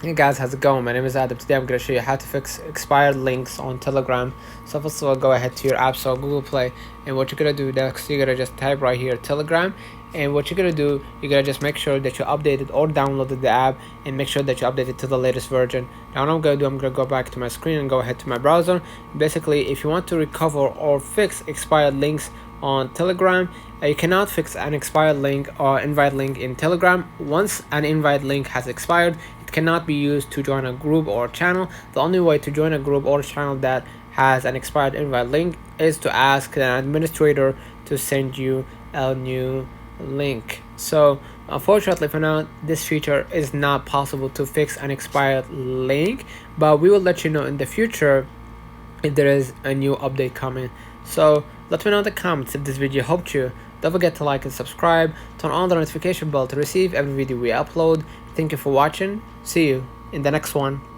Hey guys, how's it going? My name is Adam. Today I'm going to show you how to fix expired links on Telegram. So first of all, go ahead to your App Store, Google Play, and what you're going to do next, you're going to just type right here Telegram. And what you're going to do, you're going to just make sure that you updated or downloaded the app, and make sure that you updated to the latest version. Now what I'm going to do, I'm going to go back to my screen and go ahead to my browser. Basically, if you want to recover or fix expired links on Telegram, you cannot fix an expired link or invite link in Telegram. Once an invite link has expired, it cannot be used to join a group or channel. The only way to join a group or channel that has an expired invite link is to ask an administrator to send you a new link. So unfortunately for now, this feature is not possible to fix an expired link, but we will let you know in the future if there is a new update coming. So let me know in the comments if this video helped you. Don't forget to like and subscribe, turn on the notification bell to receive every video we upload. Thank you for watching. See you in the next one.